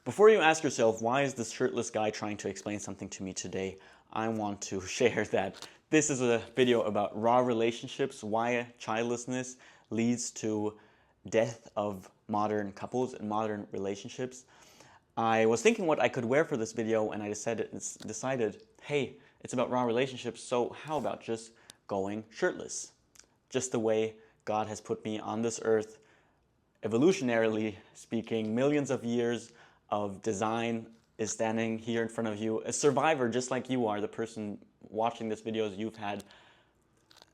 Before you ask yourself, why is this shirtless guy trying to explain something to me today, I want to share that this is a video about raw relationships, why childlessness leads to death of modern couples and modern relationships. I was thinking what I could wear for this video, and I decided, hey, it's about raw relationships, so how about just going shirtless? Just the way God has put me on this earth, evolutionarily speaking, millions of years of design is standing here in front of you. A survivor just like you are, the person watching this video, you've had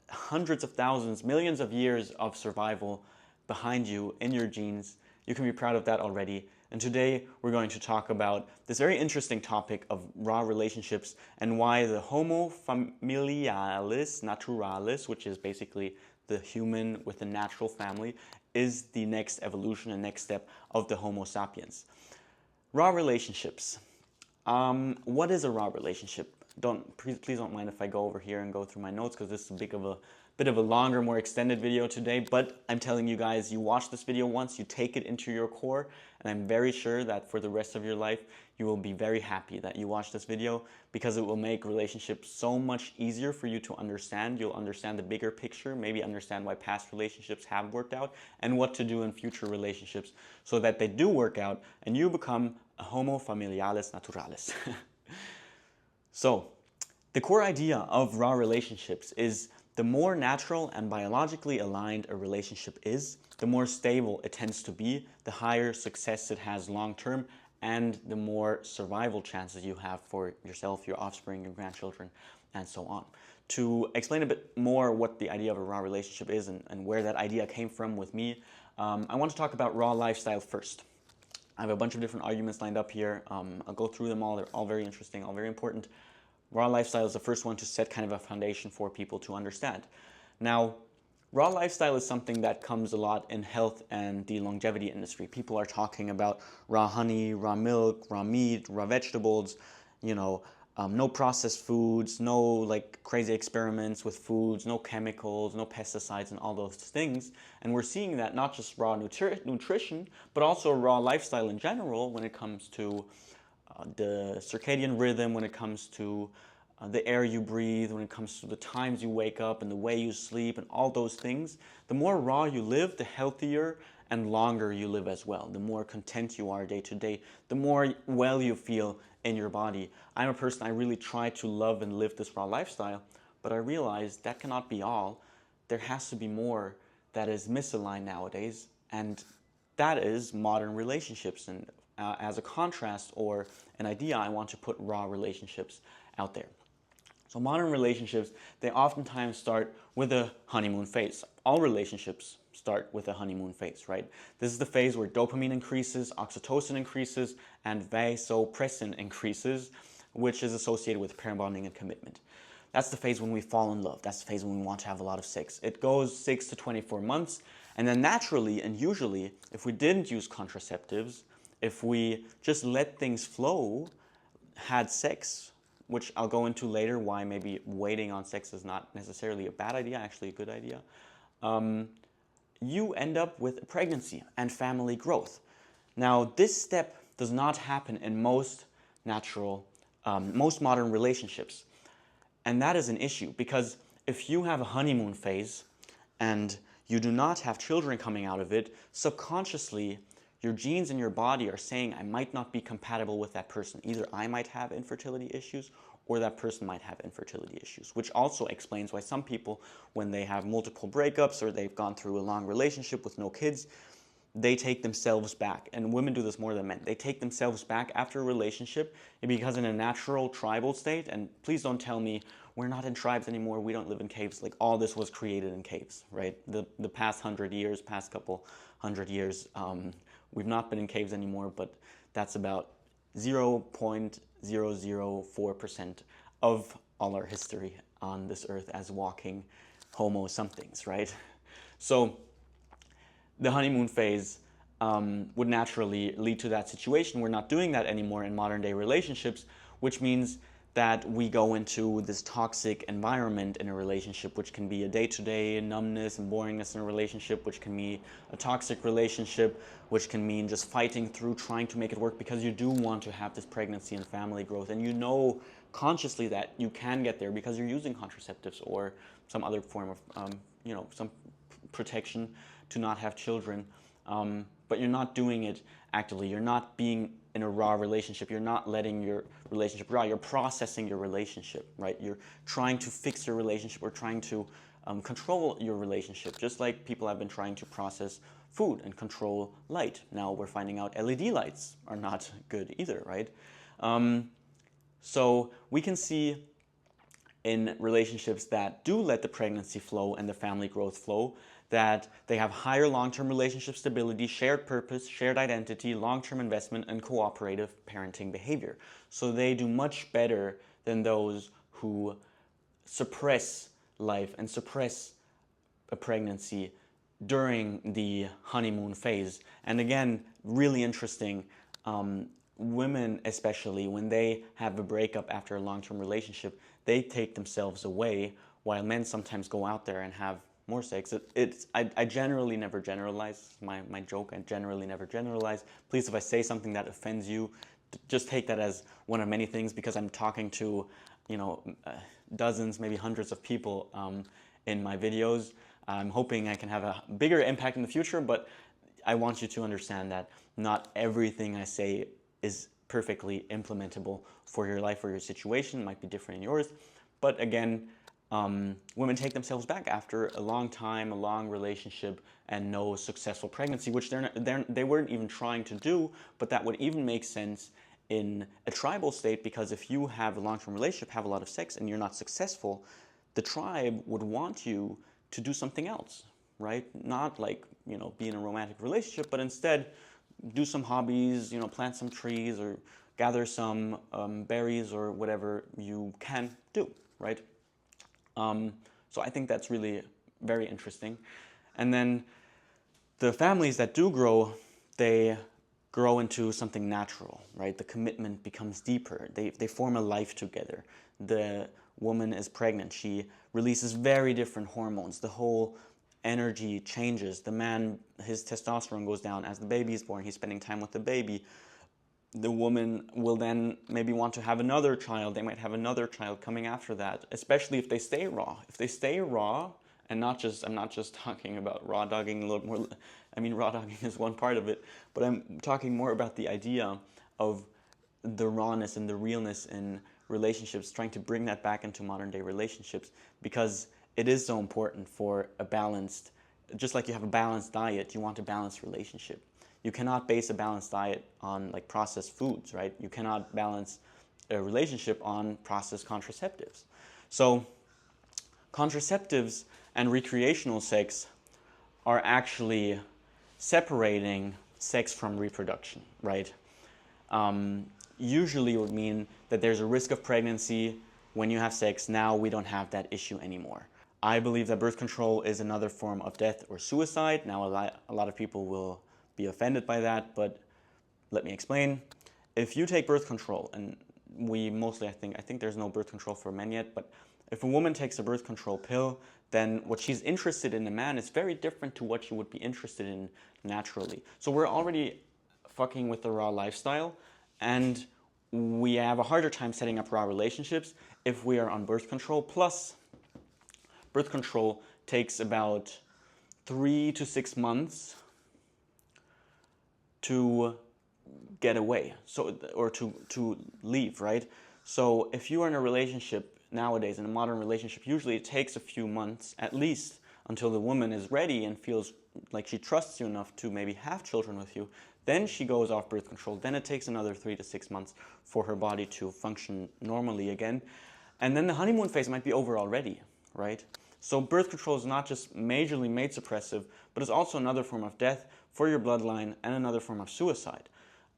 hundreds of thousands, millions of years of survival behind you in your genes. You can be proud of that already. And today we're going to talk about this very interesting topic of raw relationships and why the Homo familialis naturalis, which is basically the human with a natural family, is the next evolution and next step of the Homo sapiens. Raw relationships. What is a raw relationship? Please don't mind if I go over here and go through my notes, because this is a bit of a longer, more extended video today. But I'm telling you guys, you watch this video once, you take it into your core, and I'm very sure that for the rest of your life, you will be very happy that you watched this video, because it will make relationships so much easier for you to understand. You'll understand the bigger picture, maybe understand why past relationships have worked out, and what to do in future relationships so that they do work out and you become a Homo familialis naturalis. So, the core idea of raw relationships is the more natural and biologically aligned a relationship is, the more stable it tends to be, the higher success it has long term, and the more survival chances you have for yourself, your offspring, your grandchildren, and so on. To explain a bit more what the idea of a raw relationship is and where that idea came from with me, I want to talk about raw lifestyle first. I have a bunch of different arguments lined up here. I'll go through them all. They're all very interesting, all very important. Raw lifestyle is the first one to set kind of a foundation for people to understand. Now, raw lifestyle is something that comes a lot in health and the longevity industry. People are talking about raw honey, raw milk, raw meat, raw vegetables, no processed foods, no like crazy experiments with foods, no chemicals, no pesticides, and all those things. And we're seeing that not just raw nutrition, but also raw lifestyle in general when it comes to the circadian rhythm, when it comes to the air you breathe, when it comes to the times you wake up and the way you sleep and all those things. The more raw you live, the healthier and longer you live as well. The more content you are day to day, the more well you feel in your body. I'm a person, I really try to love and live this raw lifestyle, but I realize that cannot be all. There has to be more that is misaligned nowadays, and that is modern relationships. And as a contrast or an idea, I want to put raw relationships out there. So modern relationships, they oftentimes start with a honeymoon phase. All relationships start with a honeymoon phase, right? This is the phase where dopamine increases, oxytocin increases, and vasopressin increases, which is associated with pair bonding and commitment. That's the phase when we fall in love. That's the phase when we want to have a lot of sex. It goes 6 to 24 months, and then naturally and usually, if we didn't use contraceptives, if we just let things flow, had sex, which I'll go into later, why maybe waiting on sex is not necessarily a bad idea, actually a good idea, you end up with a pregnancy and family growth. Now, this step does not happen in most modern relationships. And that is an issue, because if you have a honeymoon phase and you do not have children coming out of it, subconsciously, your genes in your body are saying, I might not be compatible with that person. Either I might have infertility issues or that person might have infertility issues, which also explains why some people, when they have multiple breakups or they've gone through a long relationship with no kids, they take themselves back. And women do this more than men. They take themselves back after a relationship because in a natural tribal state, and please don't tell me we're not in tribes anymore, we don't live in caves, like all this was created in caves, right? The past couple hundred years, we've not been in caves anymore, but that's about 0.004% of all our history on this earth as walking homo somethings, right? So the honeymoon phase would naturally lead to that situation. We're not doing that anymore in modern day relationships, which means that we go into this toxic environment in a relationship, which can be a day-to-day numbness and boringness in a relationship, which can be a toxic relationship, which can mean just fighting through trying to make it work because you do want to have this pregnancy and family growth, and you know consciously that you can get there because you're using contraceptives or some other form of some protection to not have children, but you're not doing it actively. You're not being in a raw relationship. You're not letting your relationship raw. You're processing your relationship, right? You're trying to fix your relationship or trying to control your relationship, just like people have been trying to process food and control light. Now we're finding out LED lights are not good either, right? So we can see in relationships that do let the pregnancy flow and the family growth flow, that they have higher long-term relationship stability, shared purpose, shared identity, long-term investment, and cooperative parenting behavior. So they do much better than those who suppress life and suppress a pregnancy during the honeymoon phase. And again, really interesting, women especially, when they have a breakup after a long-term relationship, they take themselves away, while men sometimes go out there and have more sex. I generally never generalize. My joke, I generally never generalize. Please, if I say something that offends you, just take that as one of many things, because I'm talking to, dozens, maybe hundreds of people in my videos. I'm hoping I can have a bigger impact in the future, but I want you to understand that not everything I say is perfectly implementable for your life or your situation. It might be different in yours. But again, women take themselves back after a long time, a long relationship, and no successful pregnancy, which they weren't even trying to do, but that would even make sense in a tribal state, because if you have a long-term relationship, have a lot of sex, and you're not successful, the tribe would want you to do something else, right? Not like, be in a romantic relationship, but instead do some hobbies, plant some trees or gather some berries or whatever you can do, right? So I think that's really very interesting. And then the families that do grow, they grow into something natural, right? The commitment becomes deeper. They form a life together. The woman is pregnant. She releases very different hormones. The whole energy changes. The man, his testosterone goes down as the baby is born. He's spending time with the baby. The woman will then maybe want to have another child. They might have another child coming after that, especially if they stay raw. If they stay raw, and I'm not just talking about raw dogging a little more, raw dogging is one part of it, but I'm talking more about the idea of the rawness and the realness in relationships, trying to bring that back into modern day relationships, because it is so important for a balanced, just like you have a balanced diet, you want a balanced relationship. You cannot base a balanced diet on like processed foods, right? You cannot balance a relationship on processed contraceptives. So contraceptives and recreational sex are actually separating sex from reproduction, right? Usually it would mean that there's a risk of pregnancy when you have sex. Now we don't have that issue anymore. I believe that birth control is another form of death or suicide. Now a lot of people will be offended by that, but let me explain. If you take birth control, and we mostly, I think there's no birth control for men yet, but if a woman takes a birth control pill, then what she's interested in a man is very different to what she would be interested in naturally. So we're already fucking with the raw lifestyle, and we have a harder time setting up raw relationships if we are on birth control. Plus, birth control takes about 3 to 6 months to get away, or to leave, right? So if you are in a relationship nowadays, in a modern relationship, usually it takes a few months at least until the woman is ready and feels like she trusts you enough to maybe have children with you. Then she goes off birth control. Then it takes another 3 to 6 months for her body to function normally again. And then the honeymoon phase might be over already, right? So birth control is not just majorly mate suppressive, but it's also another form of death for your bloodline and another form of suicide.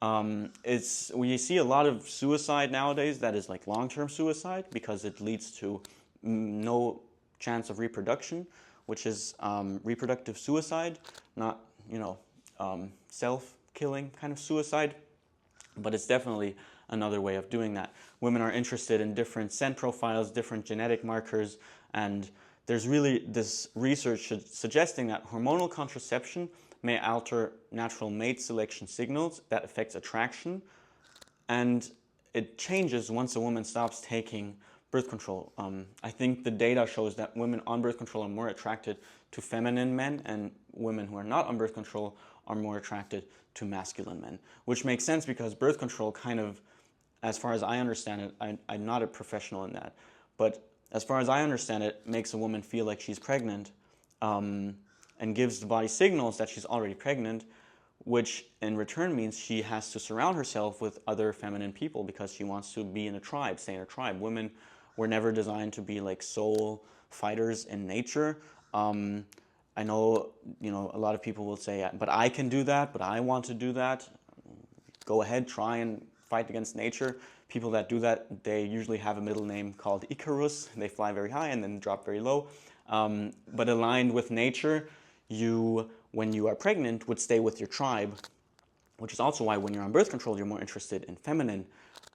We see a lot of suicide nowadays that is like long-term suicide, because it leads to no chance of reproduction, which is reproductive suicide, not self-killing kind of suicide. but it's definitely another way of doing that. Women are interested in different scent profiles, different genetic markers, and there's really this research suggesting that hormonal contraception may alter natural mate selection signals that affects attraction, and it changes once a woman stops taking birth control. I think the data shows that women on birth control are more attracted to feminine men, and women who are not on birth control are more attracted to masculine men, which makes sense because birth control kind of, as far as I understand it, I'm not a professional in that, but as far as I understand it, makes a woman feel like she's pregnant, and gives the body signals that she's already pregnant, which in return means she has to surround herself with other feminine people because she wants to be in a tribe, stay in a tribe. Women were never designed to be like sole fighters in nature. I know, a lot of people will say, but I can do that, but I want to do that. Go ahead, try and fight against nature. People that do that, they usually have a middle name called Icarus. They fly very high and then drop very low. But aligned with nature, you, when you are pregnant, would stay with your tribe, which is also why when you're on birth control, you're more interested in feminine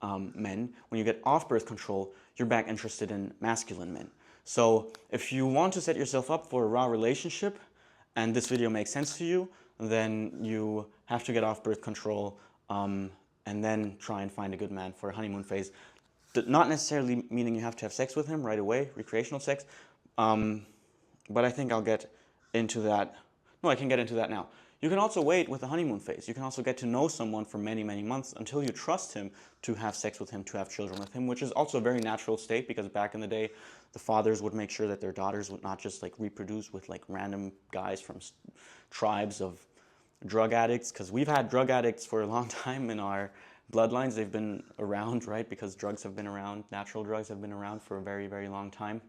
men. When you get off birth control, you're back interested in masculine men. So if you want to set yourself up for a raw relationship, and this video makes sense to you, then you have to get off birth control and then try and find a good man for a honeymoon phase. Not necessarily meaning you have to have sex with him right away, recreational sex, but I think I'll get into that. No, I can get into that now. You can also wait with the honeymoon phase. You can also get to know someone for many, many months until you trust him to have sex with him, to have children with him, which is also a very natural state because back in the day, the fathers would make sure that their daughters would not just like reproduce with like random guys from tribes of drug addicts, because we've had drug addicts for a long time in our bloodlines. They've been around, right? Because drugs have been around, natural drugs have been around for a very, very long time.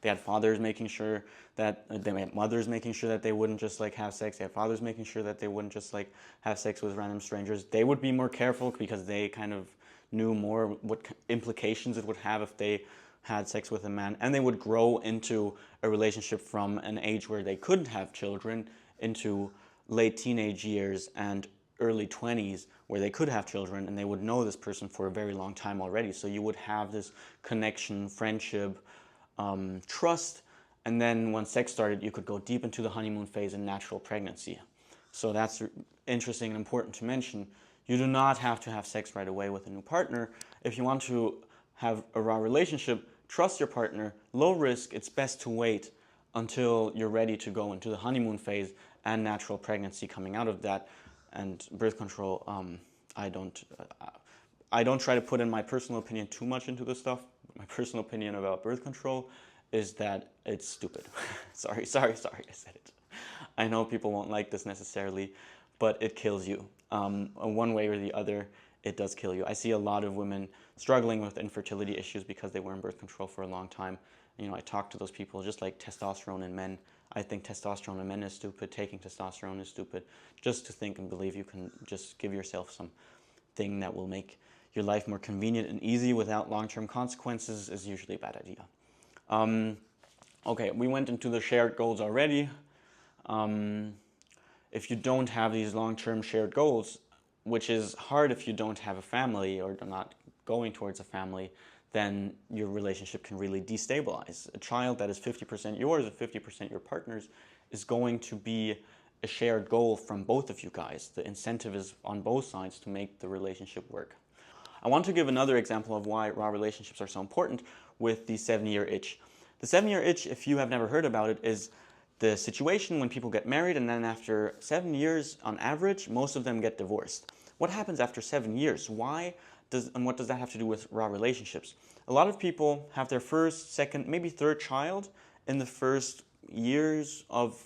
They had fathers making sure that, they had mothers making sure that they wouldn't just like have sex. They had fathers making sure that they wouldn't just like have sex with random strangers. They would be more careful because they kind of knew more what implications it would have if they had sex with a man. And they would grow into a relationship from an age where they couldn't have children into late teenage years and early 20s where they could have children, and they would know this person for a very long time already. So you would have this connection, friendship, trust, and then when sex started, you could go deep into the honeymoon phase and natural pregnancy. So that's interesting and important to mention. You do not have to have sex right away with a new partner. If you want to have a raw relationship, trust your partner, low risk, it's best to wait until you're ready to go into the honeymoon phase and natural pregnancy coming out of that. And birth control, I don't try to put in my personal opinion too much into this stuff. My personal opinion about birth control is that it's stupid. sorry, I said it. I know people won't like this necessarily, but it kills you. One way or the other, it does kill you. I see a lot of women struggling with infertility issues because they were in birth control for a long time. I talk to those people, just like testosterone in men. I think testosterone in men is stupid. Taking testosterone is stupid. Just to think and believe you can just give yourself some thing that will make your life more convenient and easy without long-term consequences is usually a bad idea. Okay, we went into the shared goals already. If you don't have these long-term shared goals, which is hard if you don't have a family or not going towards a family, then your relationship can really destabilize. A child that is 50% yours and 50% your partner's is going to be a shared goal from both of you guys. The incentive is on both sides to make the relationship work. I want to give another example of why raw relationships are so important with the 7-year itch. The 7-year itch, if you have never heard about it, is the situation when people get married and then after 7 years on average, most of them get divorced. What happens after 7 years? And what does that have to do with raw relationships? A lot of people have their first, second, maybe third child in the first years of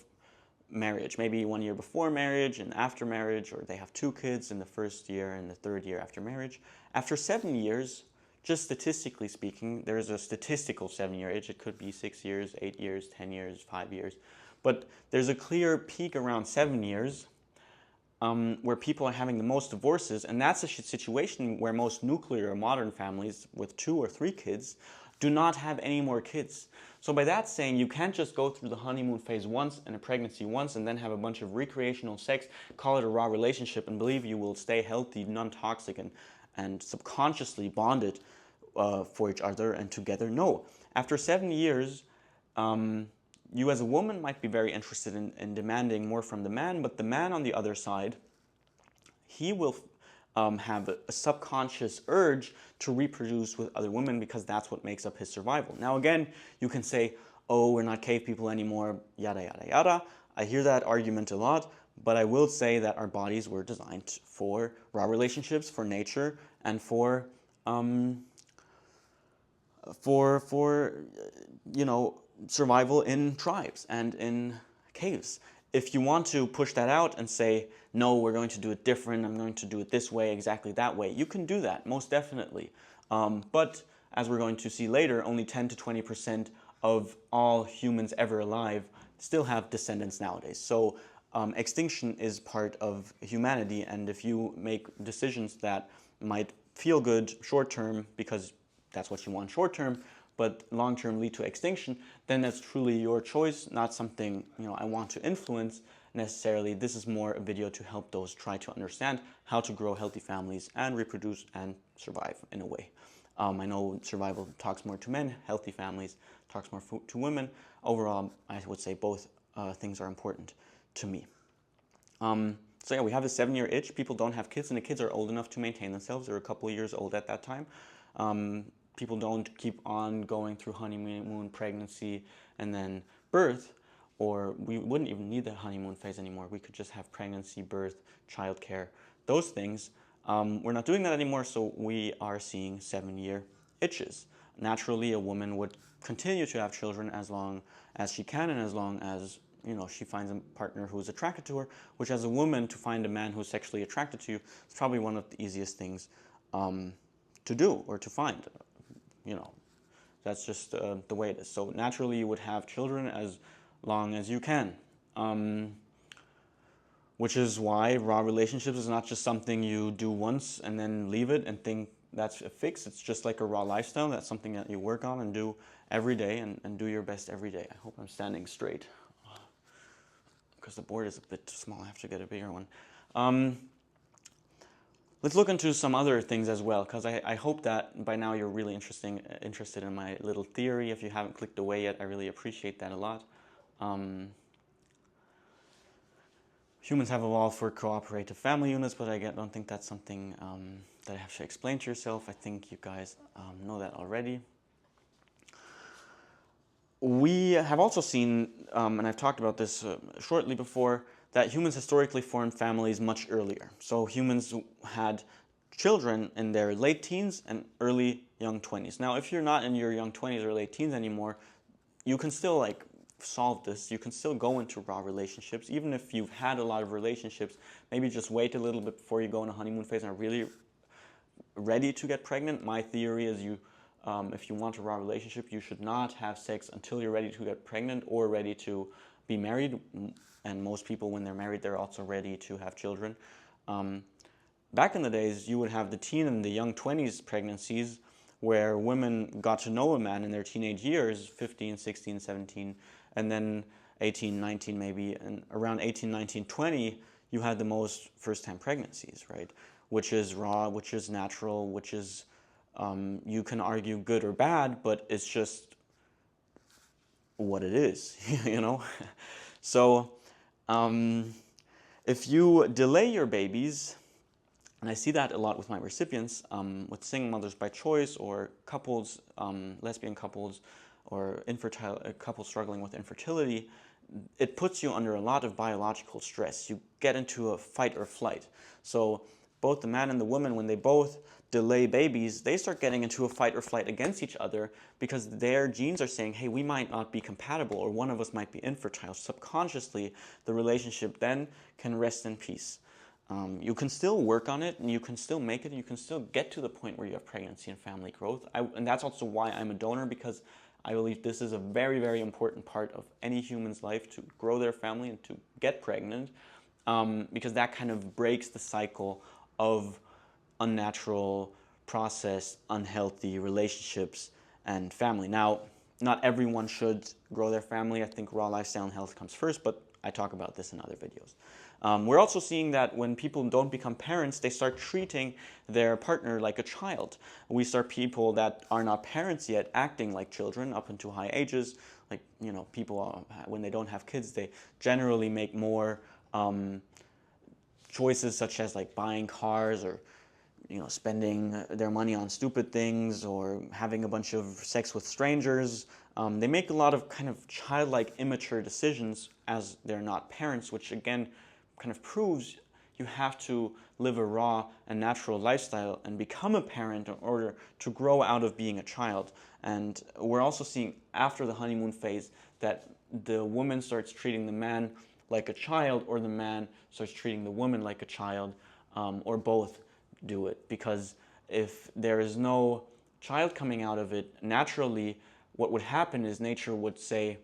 marriage, maybe 1 year before marriage and after marriage, or they have 2 kids in the first year and the third year after marriage. After 7 years, just statistically speaking, there's a statistical 7-year itch. It could be 6 years, 8 years, 10 years, 5 years. But there's a clear peak around 7 years where people are having the most divorces, and that's a situation where most nuclear or modern families with 2 or 3 kids do not have any more kids. So by that saying, you can't just go through the honeymoon phase once and a pregnancy once and then have a bunch of recreational sex, call it a raw relationship, and believe you will stay healthy, non-toxic, and subconsciously bonded for each other and together. No. After 7 years, you as a woman might be very interested in demanding more from the man, but the man on the other side, he will have a subconscious urge to reproduce with other women because that's what makes up his survival. Now again, you can say, oh, we're not cave people anymore, yada, yada, yada. I hear that argument a lot, but I will say that our bodies were designed for raw relationships, for nature, and for you know, survival in tribes and in caves. If you want to push that out and say, no, we're going to do it different, I'm going to do it this way, exactly that way, you can do that, most definitely. But as we're going to see later, only 10 to 20% of all humans ever alive still have descendants nowadays. So extinction is part of humanity, and if you make decisions that might feel good short-term because that's what you want short-term, but long-term lead to extinction, then that's truly your choice, not something, you know, I want to influence necessarily. This is more a video to help those try to understand how to grow healthy families and reproduce and survive in a way. I know survival talks more to men, healthy families talks more to women. Overall, I would say both things are important to me. So yeah, we have a 7-year itch. People don't have kids, and the kids are old enough to maintain themselves. They're a couple of years old at that time. People don't keep on going through honeymoon, pregnancy, and then birth, or we wouldn't even need the honeymoon phase anymore. We could just have pregnancy, birth, childcare, those things. We're not doing that anymore, so we are seeing 7-year itches. Naturally, a woman would continue to have children as long as she can and as long as, you know, she finds a partner who is attracted to her, which as a woman, to find a man who's sexually attracted to you is probably one of the easiest things to do or to find. You know, that's just the way it is. So naturally you would have children as long as you can. Which is why raw relationships is not just something you do once and then leave it and think that's a fix. It's just like a raw lifestyle. That's something that you work on and do every day and do your best every day. I hope I'm standing straight because the board is a bit too small. I have to get a bigger one. Let's look into some other things as well, because I hope that by now you're really interested in my little theory. If you haven't clicked away yet, I really appreciate that a lot. Humans have evolved for cooperative family units, but I don't think that's something that I have to explain to yourself. I think you guys know that already. We have also seen, and I've talked about this shortly before, that humans historically formed families much earlier. So humans had children in their late teens and early young 20s. Now, if you're not in your young 20s or late teens anymore, you can still like solve this. You can still go into raw relationships, even if you've had a lot of relationships. Maybe just wait a little bit before you go in a honeymoon phase and are really ready to get pregnant. My theory is if you want a raw relationship, you should not have sex until you're ready to get pregnant or ready to be married. And most people, when they're married, they're also ready to have children. Back in the days, you would have the teen and the young 20s pregnancies where women got to know a man in their teenage years, 15, 16, 17, and then 18, 19 maybe, and around 18, 19, 20, you had the most first-time pregnancies, right? Which is raw, which is natural, which is, you can argue good or bad, but it's just what it is, you know? So, if you delay your babies, and I see that a lot with my recipients, with single mothers by choice or couples, lesbian couples, or infertile couples struggling with infertility, it puts you under a lot of biological stress. You get into a fight or flight. So both the man and the woman, when they both delay babies, they start getting into a fight or flight against each other because their genes are saying, hey, we might not be compatible, or one of us might be infertile. Subconsciously, the relationship then can rest in peace. You can still work on it, and you can still make it, and you can still get to the point where you have pregnancy and family growth. And that's also why I'm a donor, because I believe this is a very, very important part of any human's life, to grow their family and to get pregnant, because that kind of breaks the cycle of unnatural, processed, unhealthy relationships and family. Now, not everyone should grow their family. I think raw lifestyle and health comes first, but I talk about this in other videos. We're also seeing that when people don't become parents, they start treating their partner like a child. We start people that are not parents yet acting like children up into high ages. Like, you know, people, when they don't have kids, they generally make more choices such as like buying cars or, you know, spending their money on stupid things or having a bunch of sex with strangers. They make a lot of kind of childlike, immature decisions as they're not parents, which again kind of proves you have to live a raw and natural lifestyle and become a parent in order to grow out of being a child. And we're also seeing after the honeymoon phase that the woman starts treating the man like a child, or the man starts treating the woman like a child, or both do it. Because if there is no child coming out of it, naturally what would happen is nature would say,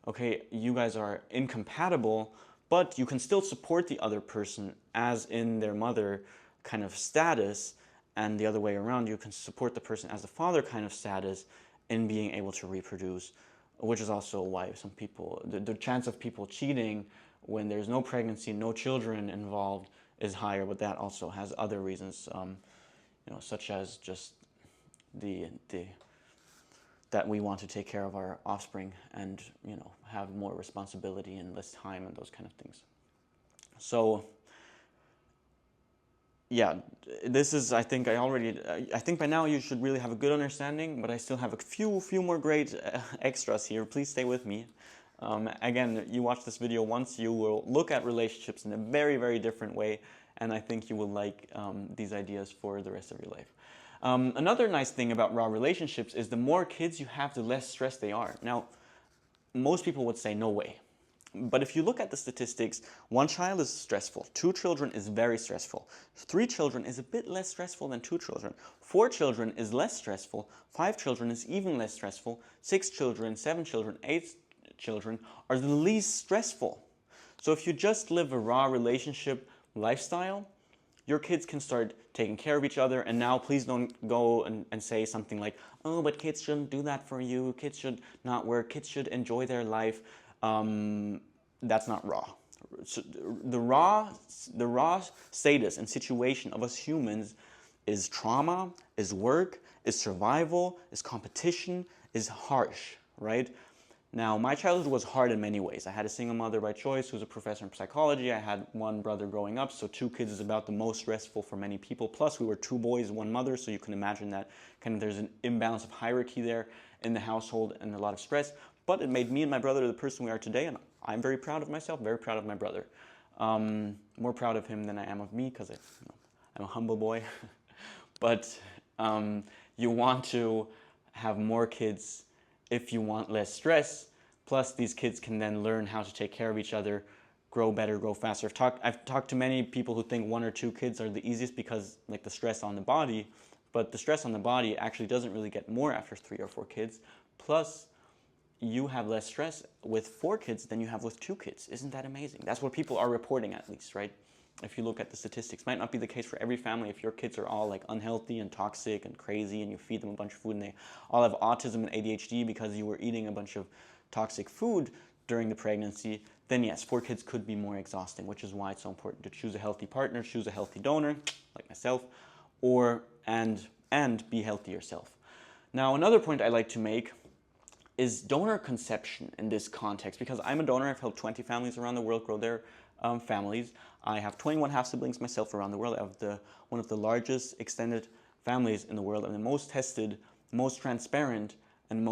okay, you guys are incompatible, but you can still support the other person as in their mother kind of status, and the other way around, you can support the person as the father kind of status in being able to reproduce, which is also why some people, the chance of people cheating when there's no pregnancy, no children involved is higher, but that also has other reasons, you know, such as just that we want to take care of our offspring and, you know, have more responsibility and less time and those kind of things. So yeah, this is, I think by now you should really have a good understanding, but I still have a few more great extras here. Please stay with me. Again, you watch this video once, you will look at relationships in a very, very different way, and I think you will like these ideas for the rest of your life. Another nice thing about raw relationships is the more kids you have, the less stressed they are. Now, most people would say no way. But if you look at the statistics, 1 child is stressful, 2 children is very stressful, 3 children is a bit less stressful than 2 children, 4 children is less stressful, 5 children is even less stressful, 6 children, 7 children, 8 children are the least stressful. So if you just live a raw relationship lifestyle, your kids can start taking care of each other. And now please don't go and say something like, oh, but kids shouldn't do that for you, kids should not work, kids should enjoy their life. That's not raw. So the raw status and situation of us humans is trauma, is work, is survival, is competition, is harsh, right? Now, my childhood was hard in many ways. I had a single mother by choice who's a professor in psychology. I had 1 brother growing up, so 2 kids is about the most stressful for many people. Plus, we were 2 boys, 1 mother, so you can imagine that kind of there's an imbalance of hierarchy there in the household and a lot of stress. But it made me and my brother the person we are today, and I'm very proud of myself, very proud of my brother. More proud of him than I am of me, because I'm a humble boy. But you want to have more kids if you want less stress. Plus, these kids can then learn how to take care of each other, grow better, grow faster. I've talked to many people who think 1 or 2 kids are the easiest because, like, the stress on the body, but the stress on the body actually doesn't really get more after 3 or 4 kids. Plus, you have less stress with 4 kids than you have with 2 kids. Isn't that amazing? That's what people are reporting, at least, right? If you look at the statistics, might not be the case for every family. If your kids are all like unhealthy and toxic and crazy and you feed them a bunch of food and they all have autism and ADHD because you were eating a bunch of toxic food during the pregnancy, then yes, 4 kids could be more exhausting, which is why it's so important to choose a healthy partner, choose a healthy donor, like myself, and be healthy yourself. Now, another point I like to make is donor conception in this context, because I'm a donor. I've helped 20 families around the world grow their families. I have 21 half-siblings myself around the world. I have one of the largest extended families in the world. I'm the most tested, most transparent, and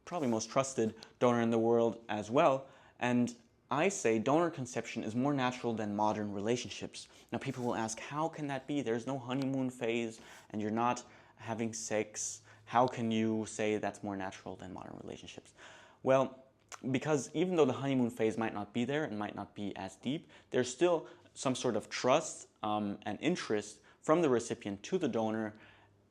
probably most trusted donor in the world as well. And I say donor conception is more natural than modern relationships. Now, people will ask, how can that be? There's no honeymoon phase, and you're not having sex. How can you say that's more natural than modern relationships? Well, because even though the honeymoon phase might not be there and might not be as deep, there's still some sort of trust and interest from the recipient to the donor,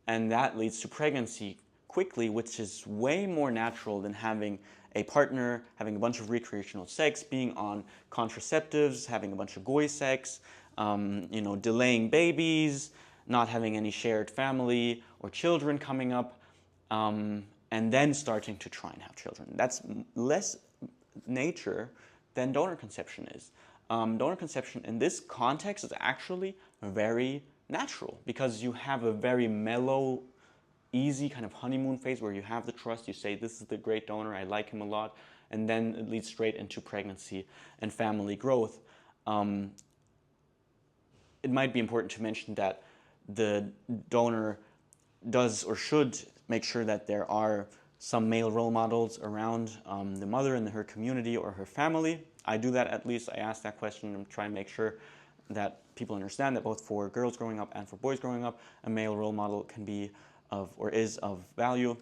and that leads to pregnancy quickly, which is way more natural than having a partner, having a bunch of recreational sex, being on contraceptives, having a bunch of goy sex, delaying babies, not having any shared family or children coming up. and then starting to try and have children. That's less nature than donor conception is. Donor conception in this context is actually very natural because you have a very mellow, easy kind of honeymoon phase where you have the trust, you say, this is the great donor, I like him a lot, and then it leads straight into pregnancy and family growth. It might be important to mention that the donor does or should make sure that there are some male role models around the mother and her community or her family. I do that at least. I ask that question and try and make sure that people understand that both for girls growing up and for boys growing up, a male role model can be of or is of value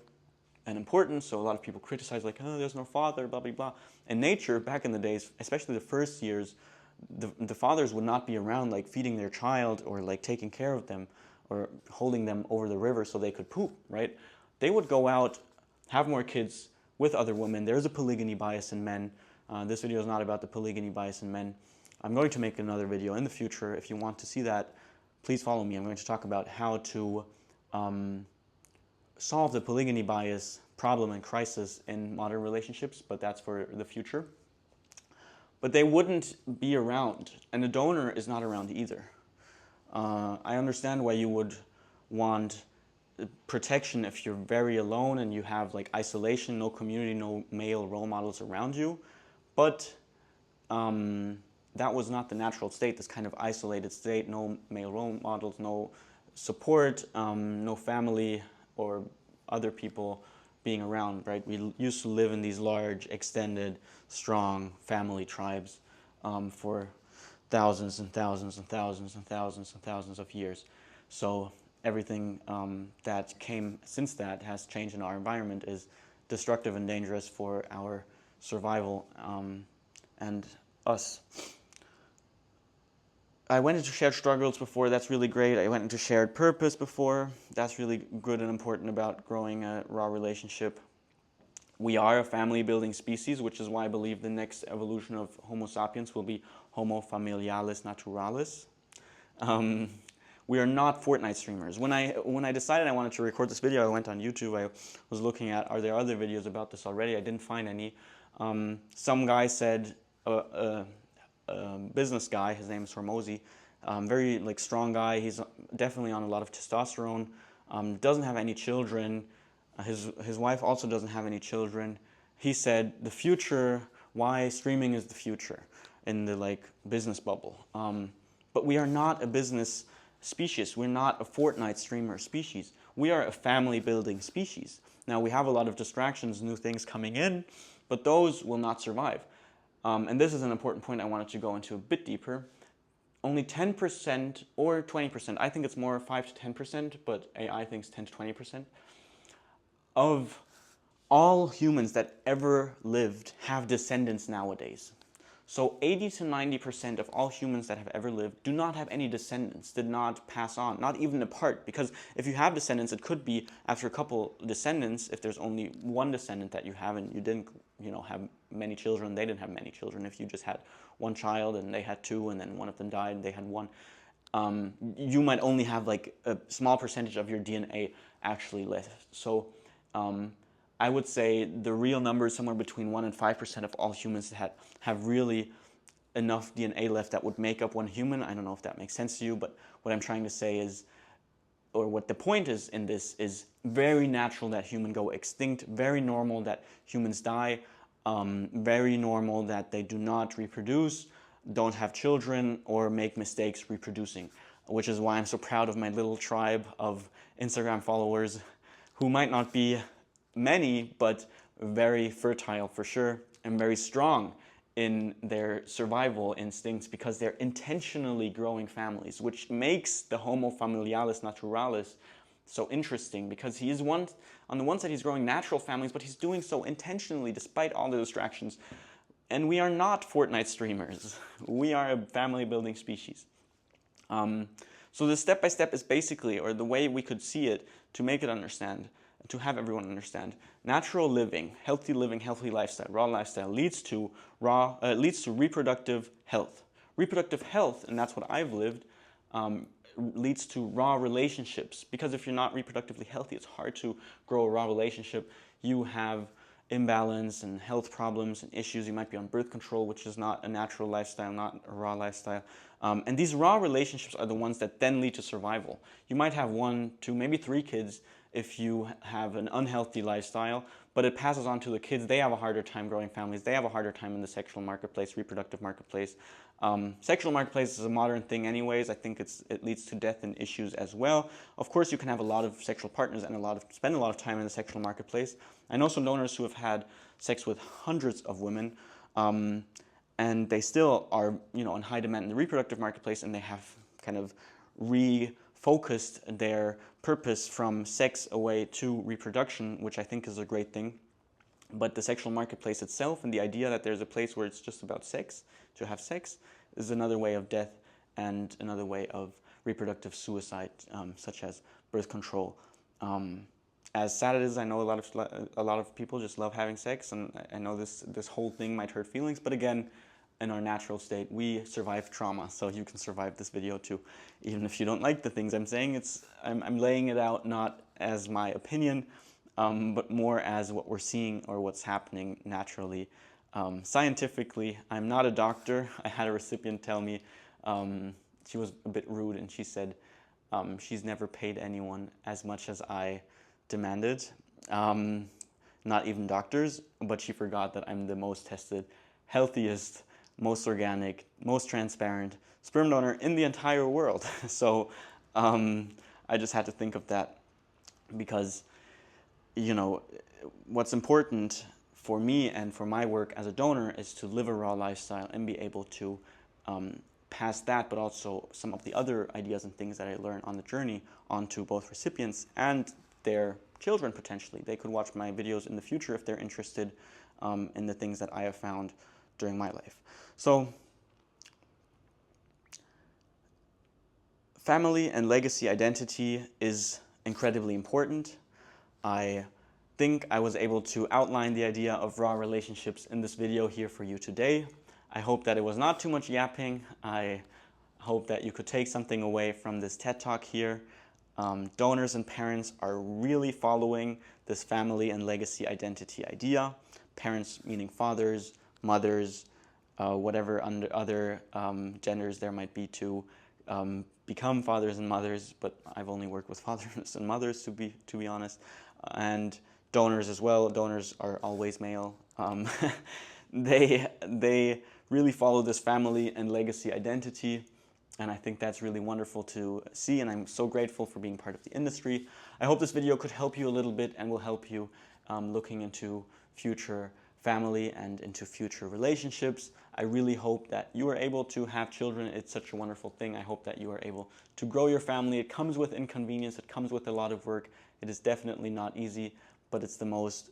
and importance. So a lot of people criticize like, oh, there's no father, blah, blah, blah. In nature, back in the days, especially the first years, the fathers would not be around like feeding their child or like taking care of them or holding them over the river so they could poop, right? They would go out, have more kids with other women. There's a polygyny bias in men. This video is not about the polygyny bias in men. I'm going to make another video in the future. If you want to see that, please follow me. I'm going to talk about how to solve the polygyny bias problem and crisis in modern relationships, but that's for the future. But they wouldn't be around, and the donor is not around either. I understand why you would want protection if you're very alone and you have like isolation, no community, no male role models around you, but that was not the natural state, this kind of isolated state, no male role models, no support, no family or other people being around, right? We used to live in these large, extended, strong family tribes for thousands and thousands and thousands and thousands and thousands of years. So everything that came since that has changed in our environment is destructive and dangerous for our survival and us. I went into shared struggles before, that's really great. I went into shared purpose before, that's really good and important about growing a raw relationship. We are a family building species, which is why I believe the next evolution of Homo sapiens will be Homo familialis naturalis. We are not Fortnite streamers. When I decided I wanted to record this video, I went on YouTube. I was looking at, are there other videos about this already? I didn't find any. Some guy said, business guy, his name is Hormozy, very like strong guy. He's definitely on a lot of testosterone. Doesn't have any children. His wife also doesn't have any children. He said the future, why streaming is the future in the like business bubble. But we are not a business species. We're not a Fortnite streamer species. We are a family building species. Now we have a lot of distractions, new things coming in, but those will not survive. And this is an important point I wanted to go into a bit deeper. Only 10% or 20%, I think it's more 5 to 10%, but AI thinks 10 to 20%, of all humans that ever lived have descendants nowadays. So 80 to 90% of all humans that have ever lived do not have any descendants, did not pass on, not even a part. Because if you have descendants, it could be after a couple descendants, if there's only one descendant that you have and you didn't have many children, they didn't have many children. If you just had one child and they had two and then one of them died and they had one, you might only have like a small percentage of your DNA actually left. So I would say the real number is somewhere between 1 and 5% of all humans that have really enough DNA left that would make up one human. I don't know if that makes sense to you, but what I'm trying to say is, or what the point is in this, is very natural that humans go extinct, very normal that humans die, very normal that they do not reproduce, don't have children, or make mistakes reproducing, which is why I'm so proud of my little tribe of Instagram followers who might not be many, but very fertile for sure, and very strong in their survival instincts because they're intentionally growing families, which makes the Homo familialis naturalis so interesting because he is on the one side he's growing natural families, but he's doing so intentionally despite all the distractions. And we are not Fortnite streamers. We are a family building species. So the step-by-step is basically, or the way we could see it to make it understand, to have everyone understand, natural living, healthy lifestyle, raw lifestyle leads to reproductive health. Reproductive health, and that's what I've lived, leads to raw relationships, because if you're not reproductively healthy, it's hard to grow a raw relationship. You have imbalance and health problems and issues. You might be on birth control, which is not a natural lifestyle, not a raw lifestyle. And these raw relationships are the ones that then lead to survival. You might have 1, 2, maybe 3 kids if you have an unhealthy lifestyle, but it passes on to the kids. They have a harder time growing families. They have a harder time in the sexual marketplace, reproductive marketplace. Sexual marketplace is a modern thing anyways. I think it leads to death and issues as well. Of course, you can have a lot of sexual partners and spend a lot of time in the sexual marketplace. I know some donors who have had sex with hundreds of women, and they still are, in high demand in the reproductive marketplace, and they have kind of refocused their purpose from sex away to reproduction, which I think is a great thing. But the sexual marketplace itself, and the idea that there's a place where it's just about sex, to have sex, is another way of death and another way of reproductive suicide, such as birth control. As sad as it is, I know a lot of people just love having sex, and I know this whole thing might hurt feelings, but again, in our natural state, we survive trauma, so you can survive this video too. Even if you don't like the things I'm saying, I'm laying it out not as my opinion, but more as what we're seeing or what's happening naturally. Scientifically, I'm not a doctor. I had a recipient tell me, she was a bit rude, and she said she's never paid anyone as much as I demanded, not even doctors, but she forgot that I'm the most tested, healthiest, most organic, most transparent sperm donor in the entire world. So I just had to think of that, because what's important for me and for my work as a donor is to live a raw lifestyle and be able to pass that, but also some of the other ideas and things that I learned on the journey onto both recipients and their children potentially. They could watch my videos in the future if they're interested in the things that I have found during my life. So family and legacy identity is incredibly important. I think I was able to outline the idea of raw relationships in this video here for you today. I hope that it was not too much yapping. I hope that you could take something away from this TED Talk here. Donors and parents are really following this family and legacy identity idea. Parents meaning fathers, mothers, whatever other genders there might be to become fathers and mothers, but I've only worked with fathers and mothers to be honest, and donors as well. Donors are always male. They really follow this family and legacy identity, and I think that's really wonderful to see, and I'm so grateful for being part of the industry. I hope this video could help you a little bit and will help you looking into future family and into future relationships. I really hope that you are able to have children. It's such a wonderful thing. I hope that you are able to grow your family. It comes with inconvenience. It comes with a lot of work. It is definitely not easy, but it's the most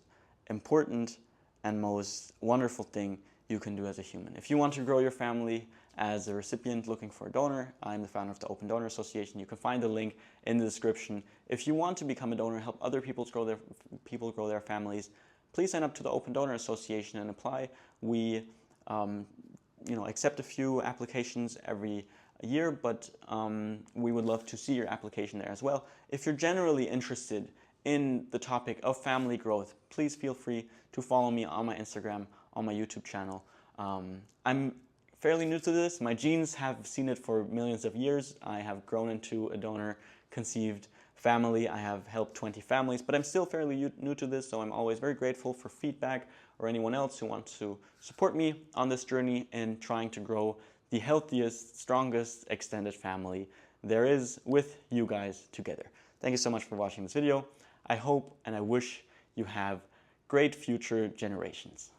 important and most wonderful thing you can do as a human. If you want to grow your family as a recipient looking for a donor, I'm the founder of the Open Donor Association. You can find the link in the description. If you want to become a donor, help other people grow their families, please sign up to the Open Donor Association and apply. We accept a few applications every year, but we would love to see your application there as well. If you're generally interested in the topic of family growth, please feel free to follow me on my Instagram, on my YouTube channel. I'm fairly new to this. My genes have seen it for millions of years. I have grown into a donor-conceived family. I have helped 20 families, but I'm still fairly new to this, so I'm always very grateful for feedback or anyone else who wants to support me on this journey in trying to grow the healthiest, strongest extended family there is with you guys together. Thank you so much for watching this video. I hope and I wish you have great future generations.